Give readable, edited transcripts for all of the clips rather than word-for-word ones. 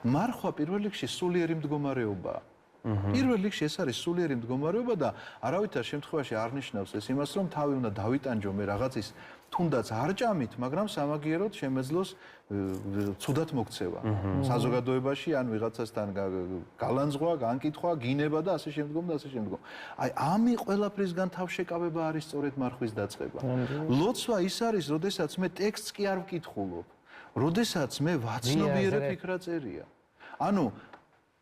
მარხვა პირველ რიგში სულიერი მდგომარეობაა. პირველ რიგში ეს არის სულიერი მდგომარეობა და არავითარ შემთხვევაში არ ნიშნავს ეს იმას, რომ თავი უნდა დავიტანჯო მე რაღაცის თუნდაც არჭამით, მაგრამ სამაგიეროდ შემეძლოს ცუდად მოქცევა. საზოგადოებაში ან ვიღაცასთან გალანძღვა, განკითხვა, გინება და ასე შემდგომ და ასე შემდგომ. აი, ამი ყველაფრისგან თავშეკავება არის სწორედ მარხვის დაწყება. ლოცვა ის არის, როდესაც მე ტექსტს კი არ ვკითხულობ. როდესაც მე ვაცნობიერებ იქ რა წერია. ანუ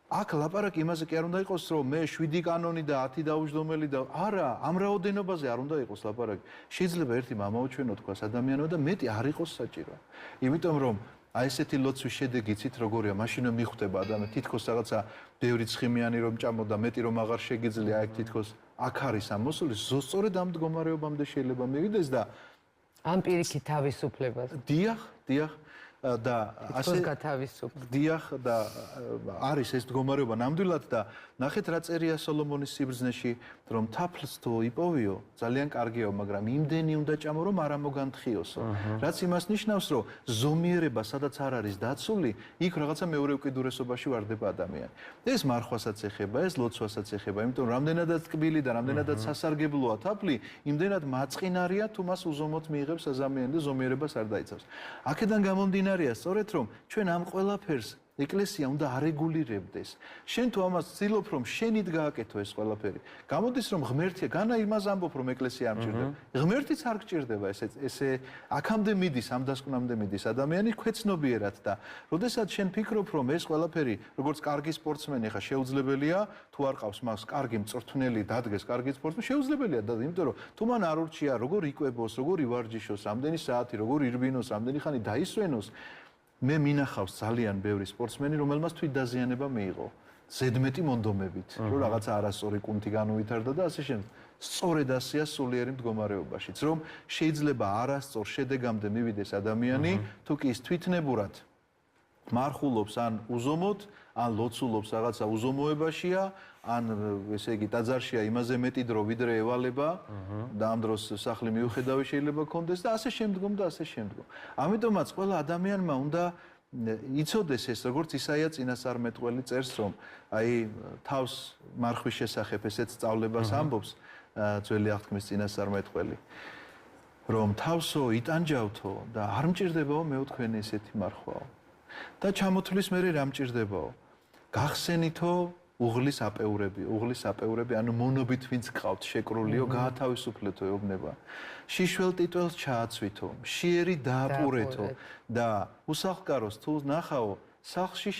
აქ ლაპარაკი იმაზე კი არ უნდა იყოს, რომ მე 7 კანონი და 10 დაუჯდომელი და არა, ამ რაოდენობაზე არ უნდა იყოს ლაპარაკი. შეიძლება ერთი მამაოჩვენო თქვას ადამიანო და მეტი არ იყოს საჭირო. იმიტომ რომ აი ესეთი ლოცვის შედეგი იცით როგორია, მაშინ მიხვდება ადამიანი თითქოს რაღაცა ბევრი ცხიმიანი რომ ჭამო და მეტი რომ აღარ შეგიძლია აქ თითქოს აქ არის ამოსული, სწორედ ამ მდგომარეობამდე შეიძლება მივიდეს და ამ პირიქით თავისუფლებას. დიახ და ასე გათავისუფლ. დიახ და არის ეს მდგომარეობა ნამდვილად და ნახეთ რა წერია სოლომონის სიბრძნეში, რომ თაფლს თუ იპოვიო, ძალიან კარგიაო, მაგრამ იმდენი უნდა ჭამო, რომ არ ამოგანთხიოსო. რაც იმას ნიშნავს, რომ ზომიერება სადაც არ არის დაცული, იქ რაღაცა მეორე უკიდურესობაში ვარდება ადამიანი. ეს მარხვასაც ეხება, ეს ლოცვასაც ეხება, იმიტომ რომ რამდენადაც ტკბილი და რამდენადაც სასარგებლოა თაფლი, იმდენად მაწყინარია თუ მას უზომოდ მიიღებს ადამიანი და ზომიერებას არ დაიცავს. აქედან გამომდინარეა სწორედ რომ ჩვენ ამ ყველაფერს ეკლესია უნდა არეგულირებდეს. შენ თუ ამას ცდილობ რომ შენით გააკეთო ეს ყველაფერი. გამოდის რომ ღმერთია, განა იმას ამბობ რომ ეკლესია არ მჭირდება. ღმერთიც არ გჭირდება ესე აქამდე მიდის, ამ დასკვნამდე მიდის ადამიანი ქვეცნობიერად და როდესაც შენ ფიქრობ რომ ეს ყველაფერი როგორც კარგი სპორტსმენი ხა შეუძლებელია, თუ არ ყავს მას კარგი მწვრთნელი დადგეს კარგი სპორტსმენი შეუძლებელია და იმიტომ რომ თუ მან არ ურჩია როგორ იკვებოს, როგორ ივარჯიშოს, რამდენი საათი, როგორ ირბინოს, რამდენი ხანი დაისვენოს მე მინახავს ძალიან ბევრი სპორტსმენი, რომელმაც თვით დაზიანება მიიღო. ზედმეტი მონდომებით, რომ რაღაცა არასწორი კუნთი განუვითარდა და ასე შემდეგ. სწორედ ასეა სულიერი მდგომარეობაშიც, რომ შეიძლება არასწორ შედეგამდე მივიდეს ადამიანი, თუ კი ის თვითნებურად მარხულობს ან უზომოდ, ან ლოცულობს რაღაცა უზომოებაშია, ან ესე იგი ტაძარშია იმაზე მეტი დრო ვიდრე ევალება და ამ დროს სახლი მიუხედავი შეიძლება კონდეს და ასე შემდგომ და ასე შემდგომ. ამიტომაც ყველა ადამიანმა უნდა იცოდეს ეს, როგორც ისაია წინასწარმეტყველი წერს, რომ აი თავს მარხვის შესახებ ესეც სწავლებას ამბობს ძველი აღთქმის წინასწარმეტყველი, რომ თავსო იტანჯავთო და არ მჭირდებაო მეოთხენი ესეთი მარხვაო. და ჩამოთვლის მერე რა მჭირდებაო? გახსენითო უღლის აპეურები, ანუ მონობით ვინც გყავთ შეკრულიო, გაათავისუფლეთო ეუბნება. შიშველ ტიტველს ჩააცვითო, მშიერი დააპურეთო და უსახლკაროს თუ ნახაო, სახლში